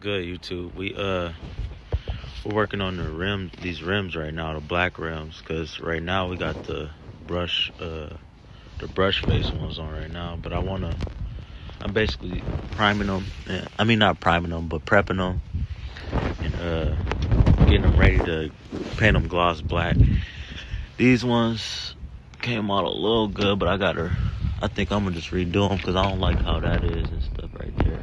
good, YouTube? We're working on these rims right now, the black rims, because right now we got the brush face ones on right now. But I'm basically priming them. I mean, not priming them, but prepping them and getting them ready to paint them gloss black. These ones came out a little good, but I think I'm gonna just redo them because I don't like how that is and stuff right there.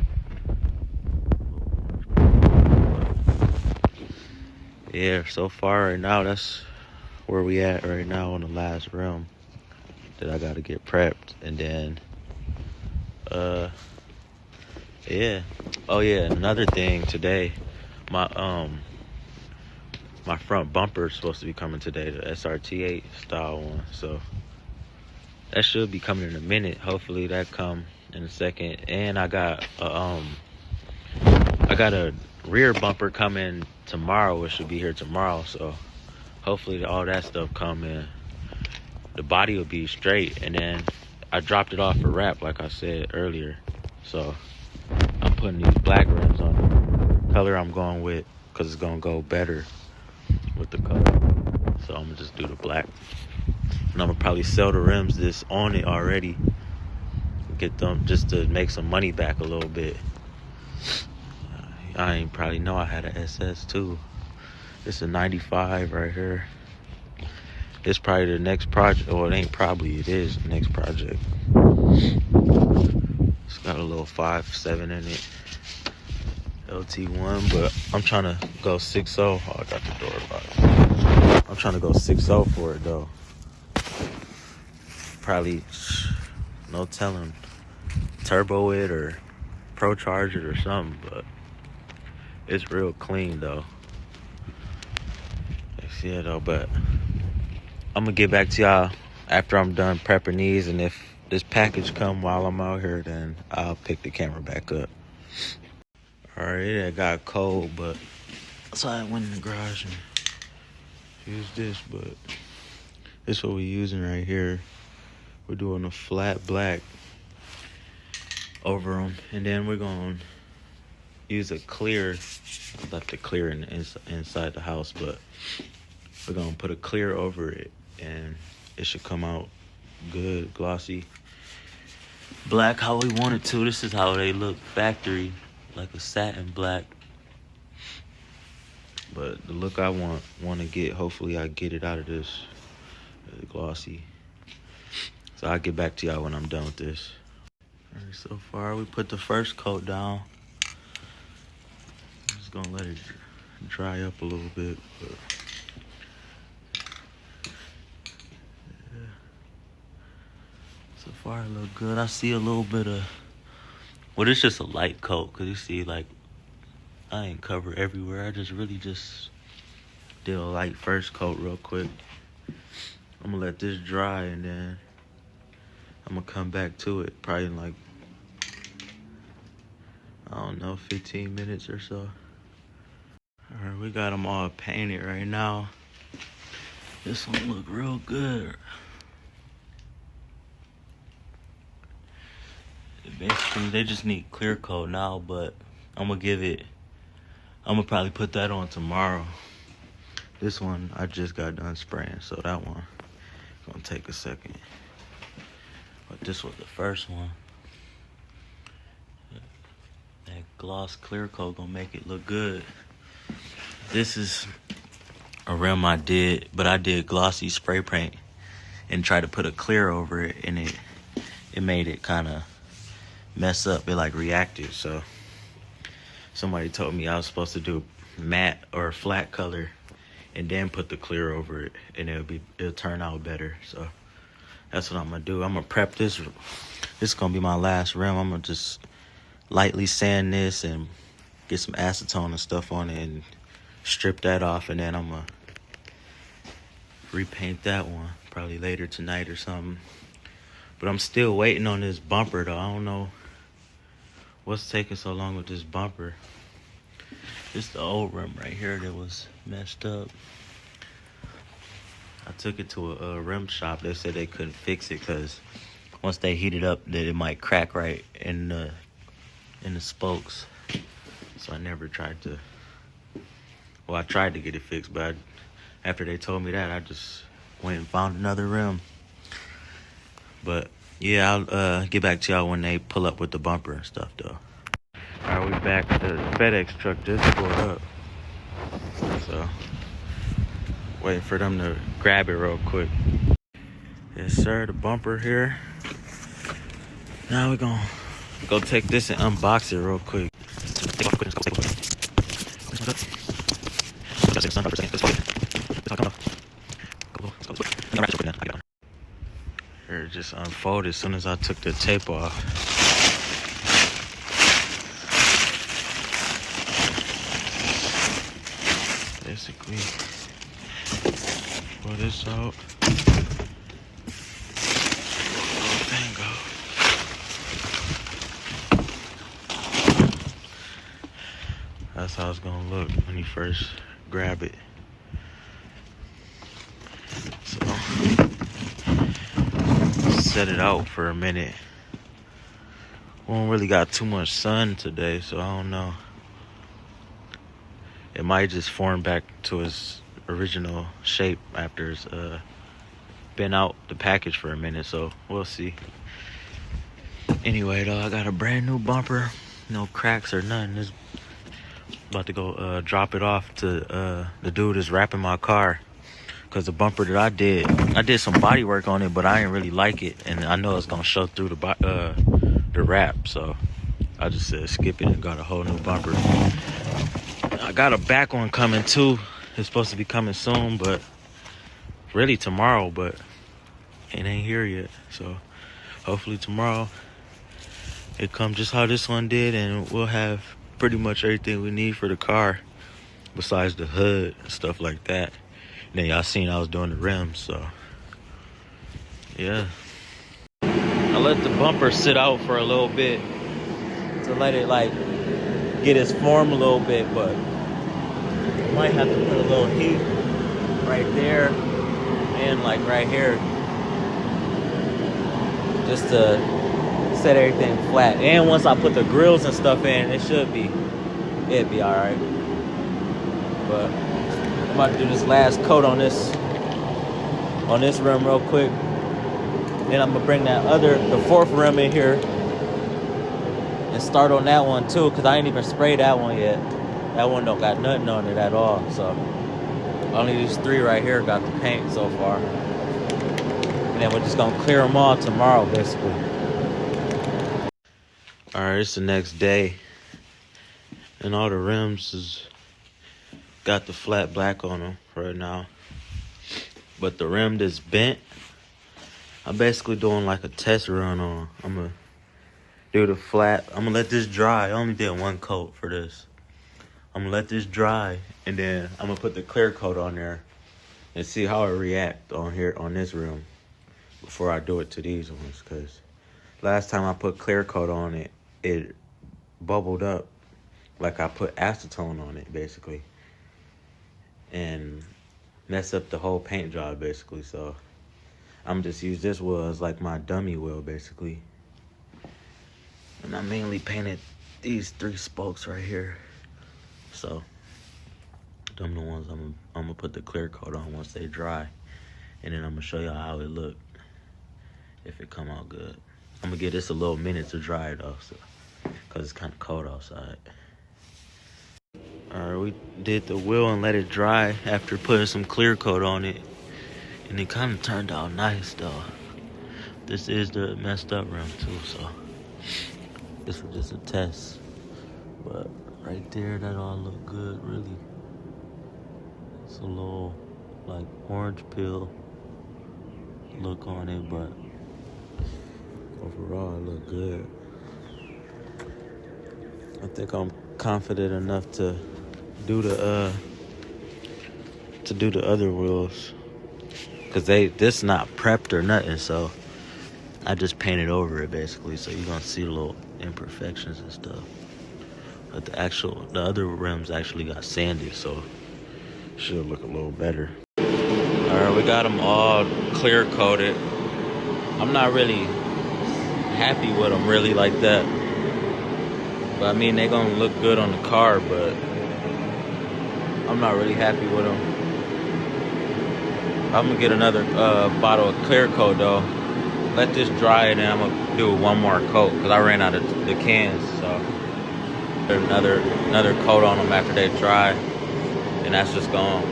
Yeah, so far right now, that's where we at right now on the last rim that I gotta get prepped. And then, yeah. Oh yeah, another thing today, my front bumper is supposed to be coming today, the SRT8 style one. So that should be coming in a minute. Hopefully that come in a second. And I got a rear bumper coming tomorrow. It should be here tomorrow. So hopefully all that stuff come in. The body will be straight. And then I dropped it off for wrap, like I said earlier. So I'm putting these black rims on the color I'm going with, because it's going to go better with the color. So I'm going to just do the black. And I'm going to probably sell the rims this on it already. Get them just to make some money back a little bit. I ain't probably know I had an SS too. It's a 95 right here. It's probably the next project. Or it ain't probably, it is the next project. It's got a little 5.7 in it. LT1, but I'm trying to go 6.0. Oh, I got the door locked. I'm trying to go 6.0 for it though. Probably, no telling, turbo it or pro charge it or something, but it's real clean though. Yeah though, but I'm gonna get back to y'all after I'm done prepping these, and if this package come while I'm out here, then I'll pick the camera back up. Alright, it got cold, but so I went in the garage and used this, but this is what we're using right here. We're doing a flat black over them, and then we're gonna use a clear. I left it clear inside the house, but we're gonna put a clear over it, and it should come out good, glossy, black how we want it to. This is how they look factory, like a satin black. But the look I want to get, hopefully I get it out of this glossy. So I'll get back to y'all when I'm done with this. All right, so far we put the first coat down. I'm just gonna let it dry up a little bit. But yeah. So far it look good. I see a little bit of, well, it's just a light coat, because you see, like, I ain't covered everywhere. I just did a light first coat real quick. I'm gonna let this dry, and then I'm gonna come back to it probably in like, I don't know, 15 minutes or so. All right, we got them all painted right now. This one look real good. Basically, they just need clear coat now, but I'm gonna probably put that on tomorrow. This one, I just got done spraying, so that one gonna take a second. But this was the first one. That gloss clear coat gonna make it look good. This is a rim I did, but I did glossy spray paint and tried to put a clear over it, and it made it kind of mess up. It like reacted. So somebody told me I was supposed to do matte or flat color and then put the clear over it, and it'll turn out better. So that's what I'm gonna do. I'm gonna prep this. This is gonna be my last rim. I'm gonna just lightly sand this and get some acetone and stuff on it and strip that off, and then I'm gonna repaint that one probably later tonight or something. But I'm still waiting on this bumper though. I don't know what's taking so long with this bumper. This is the old rim right here that was messed up. I took it to a rim shop. They said they couldn't fix it because once they heat it up, that it might crack right in the spokes. So I never tried to, well, I tried to get it fixed, but after they told me that, I just went and found another rim. But yeah, I'll get back to y'all when they pull up with the bumper and stuff, though. All right, we back. The FedEx truck just pulled up. So, waiting for them to grab it real quick. Yes, sir, the bumper here. Now we're gonna go take this and unbox it real quick. Here, it just unfolded as soon as I took the tape off. Basically, pull this out. Thing go. That's how it's gonna look when you first grab it. So, set it out for a minute. We don't really got too much sun today, so I don't know. It might just form back to its original shape after it's been out the package for a minute, so we'll see. Anyway, though, I got a brand new bumper, no cracks or nothing. Just about to go drop it off to the dude that's wrapping my car, because the bumper that I did some body work on it, but I didn't really like it, and I know it's gonna show through the wrap, so I just said skip it and got a whole new bumper. I got a back one coming too. It's supposed to be coming soon, but really tomorrow, but it ain't here yet. So hopefully tomorrow it come just how this one did, and we'll have pretty much everything we need for the car besides the hood and stuff like that. And then y'all seen I was doing the rims, so yeah. I let the bumper sit out for a little bit to let it like get its form a little bit, but I might have to put a little heat right there and like right here just to set everything flat. And once I put the grills and stuff in, it'd be all right. But I'm about to do this last coat on this rim real quick. Then I'm gonna bring the fourth rim in here and start on that one too, because I ain't even sprayed that one yet. That one don't got nothing on it at all. So only these three right here got the paint so far. And then we're just gonna clear them all tomorrow, basically. All right, it's the next day, and all the rims got the flat black on them right now. But the rim that's bent, I'm basically doing like a test run on. I'm gonna do the flat. I'm gonna let this dry. I only did one coat for this. I'm gonna let this dry, and then I'm gonna put the clear coat on there and see how it react on here on this rim before I do it to these ones. Cause last time I put clear coat on it, it bubbled up like I put acetone on it, basically, and mess up the whole paint job, basically. So I'm just use this wheel as like my dummy wheel, basically. And I mainly painted these 3 spokes right here. So them the ones I'm gonna put the clear coat on once they dry, and then I'm gonna show y'all how it look if it come out good. I'm gonna give this a little minute to dry though, so, cause it's kind of cold outside. All right, we did the wheel and let it dry after putting some clear coat on it, and it kind of turned out nice though. This is the messed up rim too, so this was just a test. But right there, that all look good, really. It's a little like orange peel look on it, but overall it look good. I think I'm confident enough to do the other wheels, cause this not prepped or nothing, so I just painted over it basically. So you're gonna see little imperfections and stuff. But the other rims actually got sanded, so it should look a little better. All right, we got them all clear coated. I'm not really happy with them really like that. But I mean, they gonna look good on the car, but I'm not really happy with them. I'm gonna get another bottle of clear coat though. Let this dry and then I'm gonna do one more coat because I ran out of the cans. So another coat on them after they dry, and that's just gonna,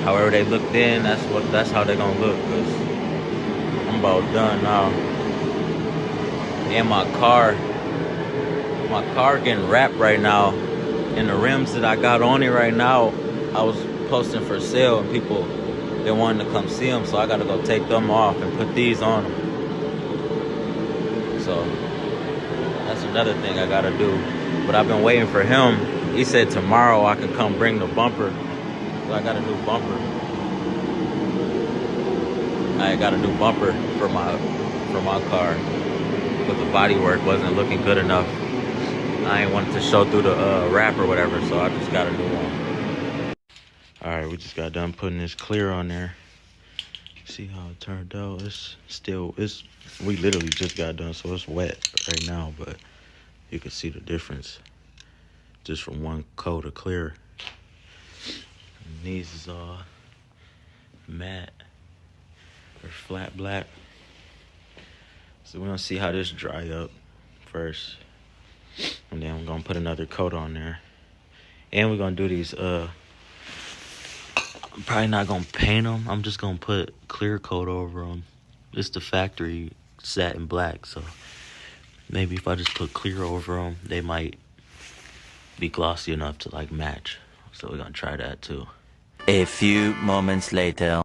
however they look then, that's how they're gonna look. Cause I'm about done now. And my car getting wrapped right now, and the rims that I got on it right now, I was posting for sale and people, they wanted to come see them, so I gotta go take them off and put these on them. So that's another thing I gotta do. But I've been waiting for him. He said tomorrow I can come bring the bumper. So I got a new bumper. I got a new bumper for my car, but the body work wasn't looking good enough. I ain't wanted to show through the wrap or whatever, so I just got a new one. Alright, we just got done putting this clear on there. See how it turned out. We literally just got done, so it's wet right now, but you can see the difference just from one coat of clear. And these is all matte or flat black. So we're gonna see how this dry up first, and then we're gonna put another coat on there, and we're gonna do these I'm probably not gonna paint them. I'm just gonna put clear coat over them. It's the factory satin black, so maybe if I just put clear over them, they might be glossy enough to like match. So we're gonna try that too. A few moments later.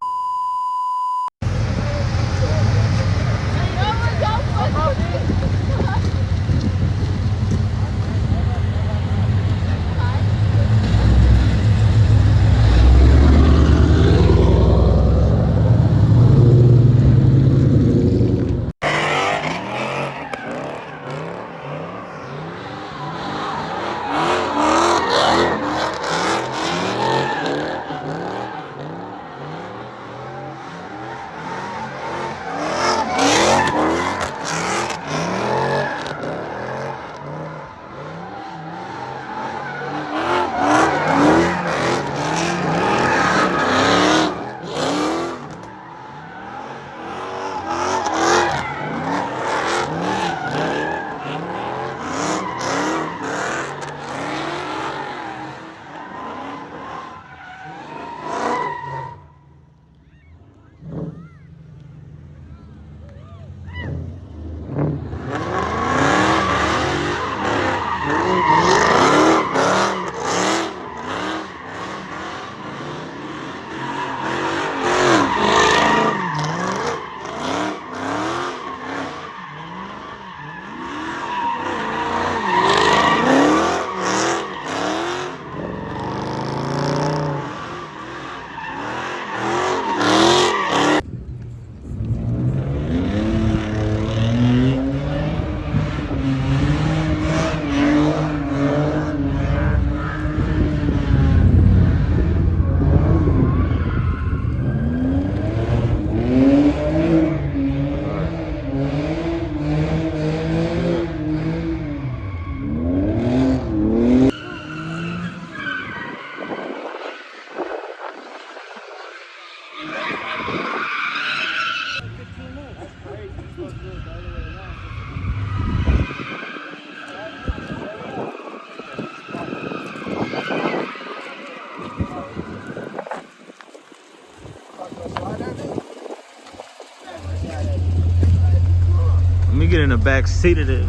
Let me get in the back seat of it.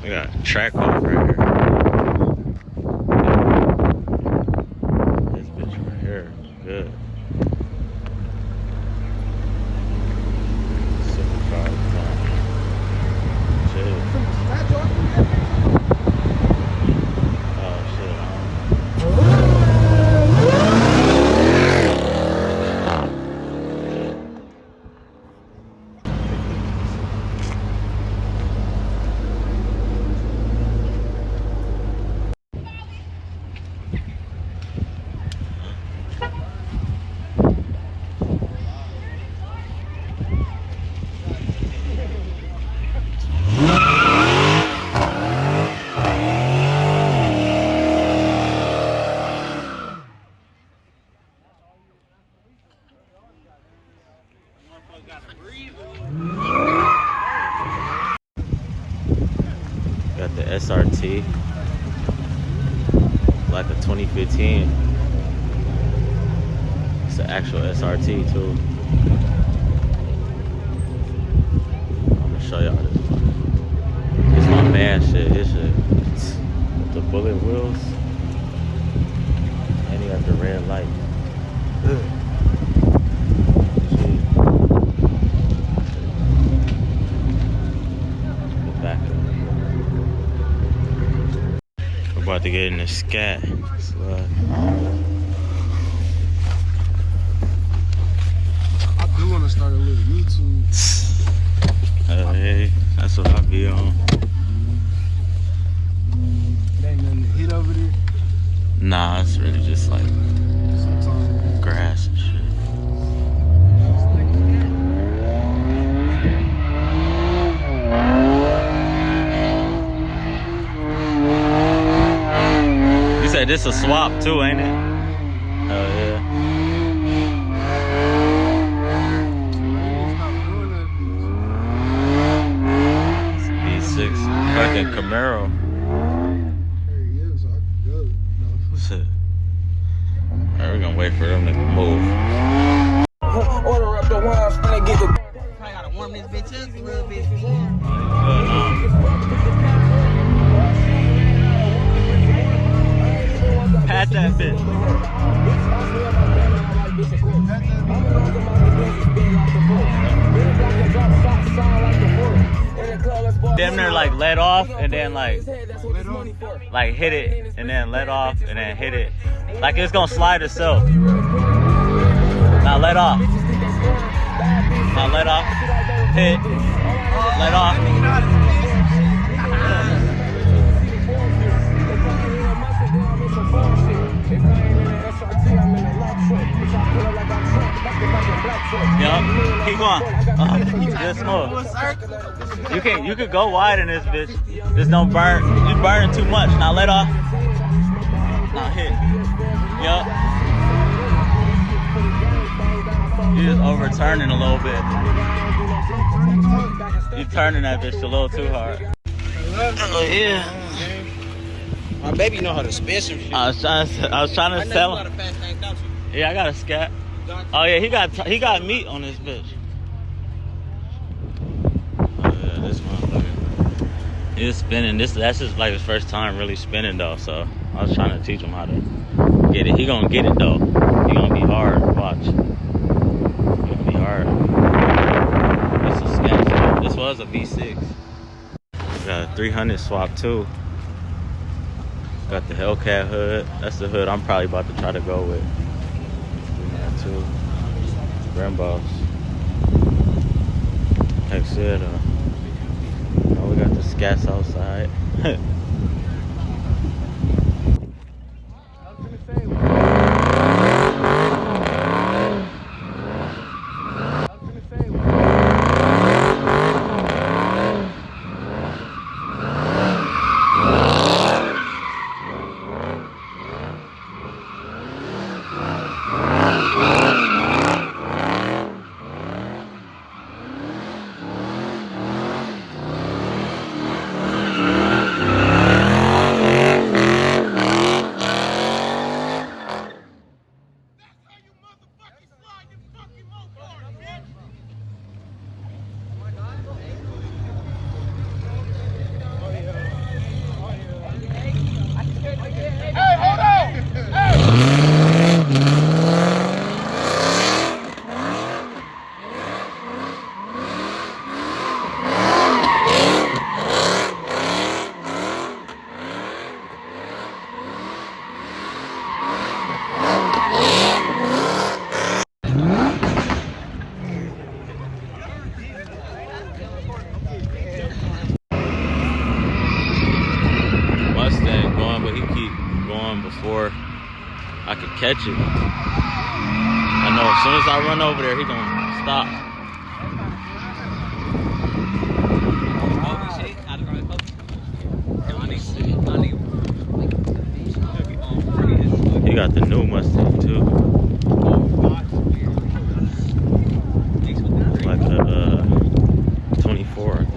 We got track off right here. This bitch right here, good. 75 pounds. Chill. Oh shit. the SRT, like a 2015. It's the actual SRT too. I'm gonna show y'all this. It's my man shit. This shit with the bullet wheels, and he got the red light. We're about to get in the scat. Slide. I do want to start a little YouTube. Hey, that's what I be on. There ain't nothing to hit over there. Nah, it's really just like Sometimes. grass and shit. You said this a swap too, ain't it? Oh yeah. It's a V6 fucking Camaro. There he is, so I can go. No. Shit. Alright, we're gonna wait for them to move. Order up the wine, finna get the. Probably gotta warm this bitch up a little bit. Pat that bitch. Damn near like let off and then like hit it and then let off and then hit it. Like it's gonna slide itself. Now let off. Now let off. Hit. Let off. Yup. Keep going. Just smooth. You could go wide in this bitch. Just don't burn. You burning too much. Now let off. Now hit. Yup. You just overturning a little bit. You turning that bitch a little too hard. Oh yeah. My baby know how to spin some shit. I was trying to tell him. Yeah, I got a scat. Oh yeah, he got meat on this bitch. Oh yeah, this motherfucker. He was spinning. That's just like his first time really spinning though. So I was trying to teach him how to get it. He gonna get it though. He gonna be hard. Watch. He gonna be hard. This is a scat. This was a V6. Got a 300 swap too. Got the Hellcat hood. That's the hood I'm probably about to try to go with. Too. Brembo's. Heck said, oh, we got the scats outside. Before I could catch it. I know as soon as I run over there, he gonna stop. He got the new Mustang too. Like a 24.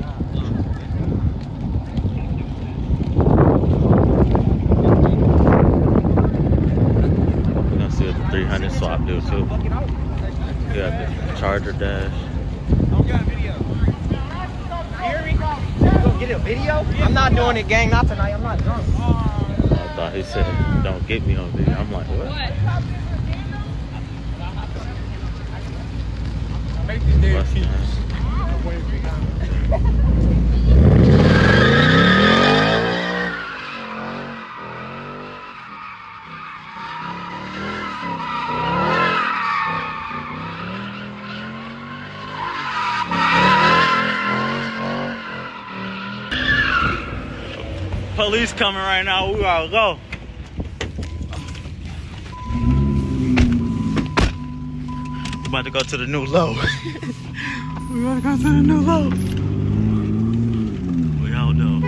too. You got the charger dash. Get a video? I'm not doing it, gang. Not tonight. I'm not drunk. I thought he said, "Don't get me on video." I'm like, what? Make these damn What's keys. that? Police coming right now. We gotta go. We about to go to the new low. We gotta go to the new low. We out though.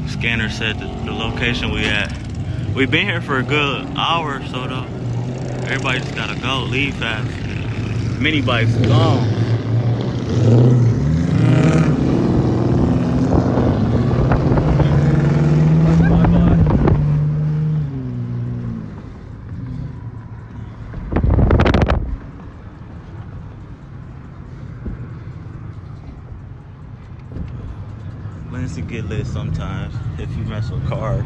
Scanner said the location we at. We've been here for a good hour or so though. Everybody just gotta go, leave fast. Mini bikes gone. Lindsay get lit sometimes if you mess with cars.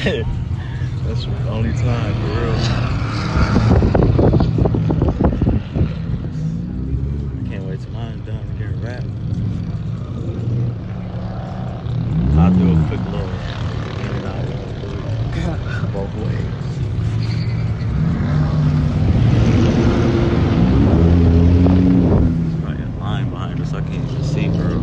That's the only time, for real. I can't wait till mine's done and get wrapped. I'll do a quick little in and out both ways. There's probably a line behind us I can't even see, bro.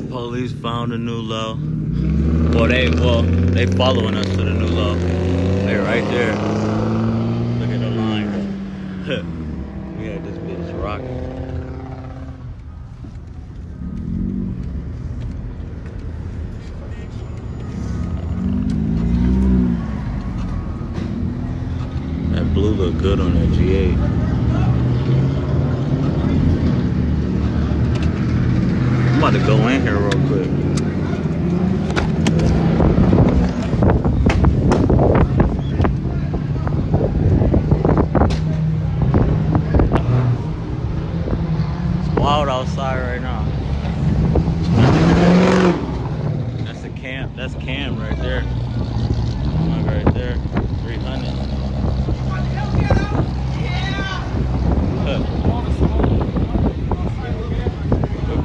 Police found a new low. Well, they following us to the new low. They right there. Look at the line. We had this bitch rocking. That blue look good on that G8. I'm about to go in here real quick. It's wild outside right now. That's the camp. That's Cam right there. Like right there. 300.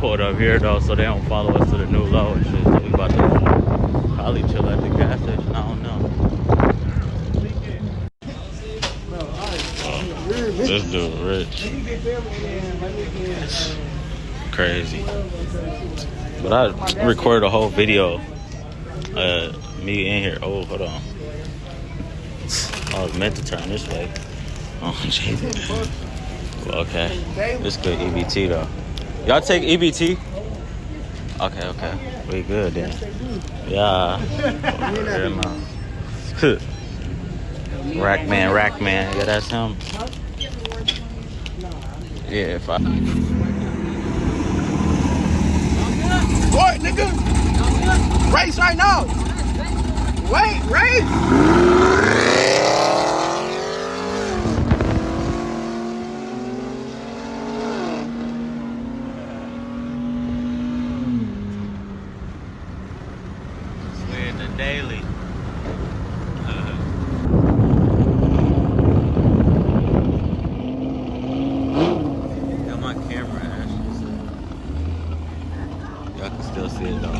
Pulled up here though, so they don't follow us to the new low and shit. So we about to probably chill at the gas station. I don't know. This dude rich. Crazy. But I recorded a whole video. Me in here. Oh, hold on. I was meant to turn this way. Oh, jeez. Okay. This good EBT though. Y'all take EBT? Okay. We good then. Yeah. Rackman. Yeah, that's him. Yeah, if I... Boy, nigga. Race right now. Wait, race. Daily. Got my camera actually. Y'all can still see it though.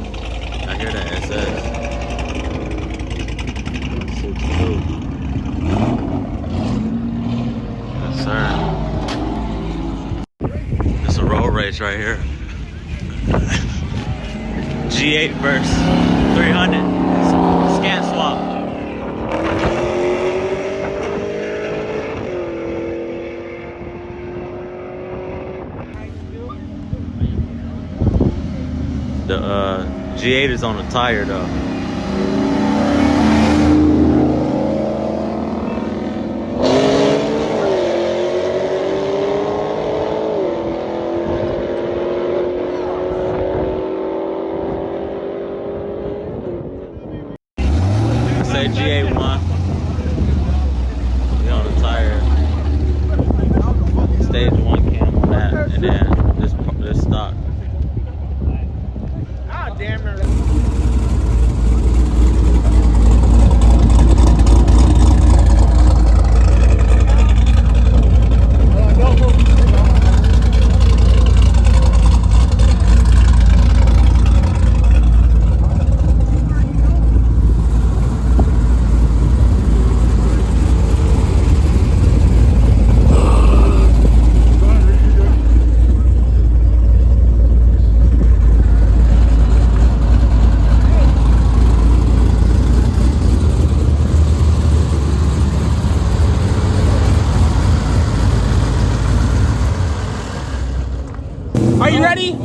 I hear that SS. 62. Yes, sir. It's a road race right here. G8 versus 300. Scan swap. The G8 is on the tire though. GA1. We on the tire. Stage 1 cam on that, and then this stock. Ah, damn it. Are you ready? No,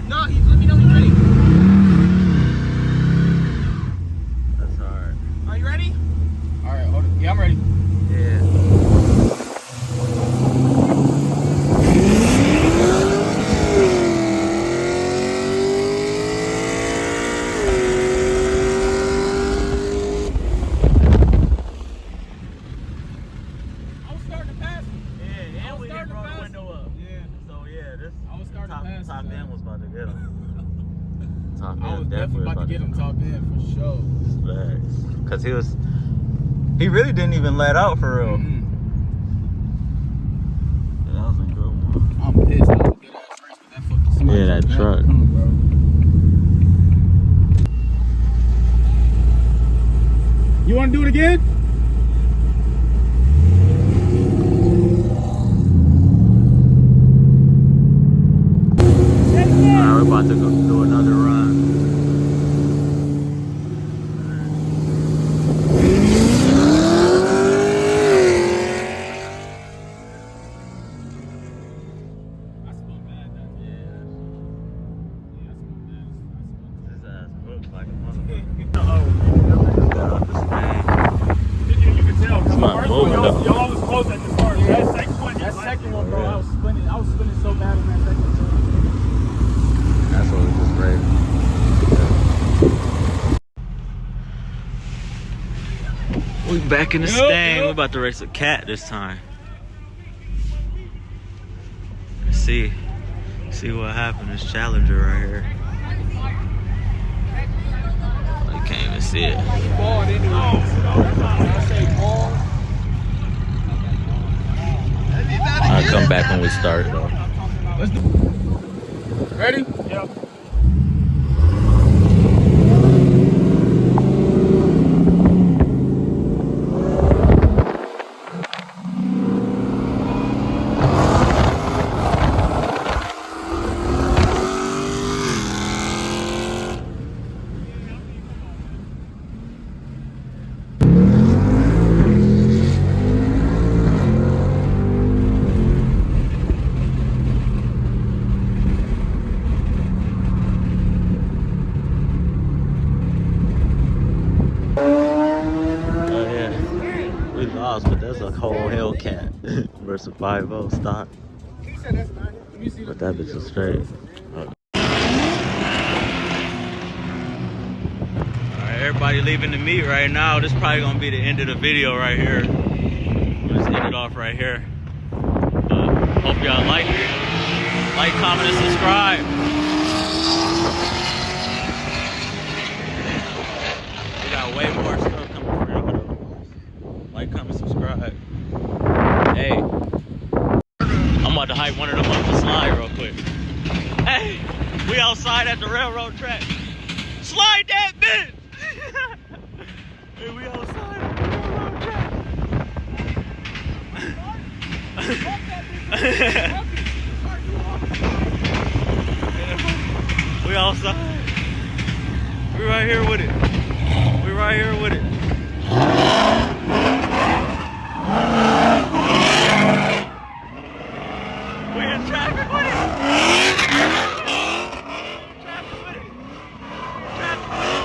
let me know when you're ready. That's hard. Are you ready? All right, hold it. Yeah, I'm ready. Yeah. Top end was about to get him. Top end I was definitely about to get him top end for sure. Facts. Cause he really didn't even let out for real. Yeah, that was a good one. I'm pissed. That was a good ass race with that fucking smack. Yeah, that truck. You want to do it again? Alright, we're about to go do another run. His ass looks like a motherfucker. You can tell. It's not moving though. Y'all was close at the start. That second one, bro, I was spinning so bad in that second one. That's what was just great. We back in the stand. We're about to race a cat this time. Let's see what happened. This Challenger right here. Oh, you can't even see it. I'll come back when we start though. Let's do. Ready? Yep. But that's a whole Hellcat versus 5.0 stock. But that bitch is straight. Alright, everybody leaving the meet right now. This is probably gonna be the end of the video right here. We'll just end it off right here. Hope y'all like it. Like, comment, and subscribe. We got way more stuff coming for y'all though. Like, comment, subscribe. Hey, I'm about to hype one of them up the slide real quick. Hey, we outside at the railroad track. Slide that bitch! Hey, we outside at the railroad track. We outside. We right here with it. We right here with it. We in traffic with it. Traffic with it. Traffic with it.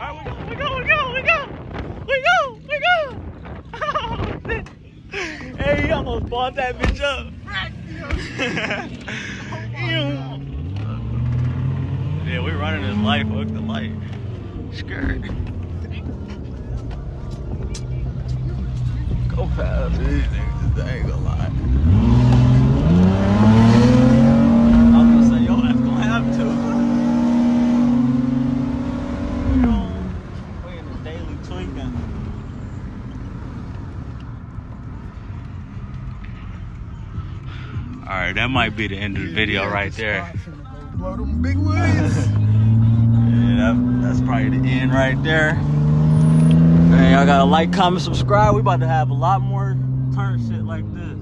Alright, we go. Hey, he almost bought bought that bitch up. Yeah, we running this life. Fuck the light. Skirt. Go past these niggas. I ain't gonna lie. I'm gonna say, yo, that's gonna have to. You know, we in the daily tweaking. Alright, that might be the end of the video right there. Blow them big woods. Yeah, that's probably the end right there. And y'all gotta like, comment, subscribe. We about to have a lot more turn shit like this.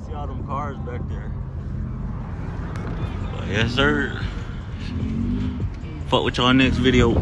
See all them cars back there. But yes, sir. Fuck with y'all next video.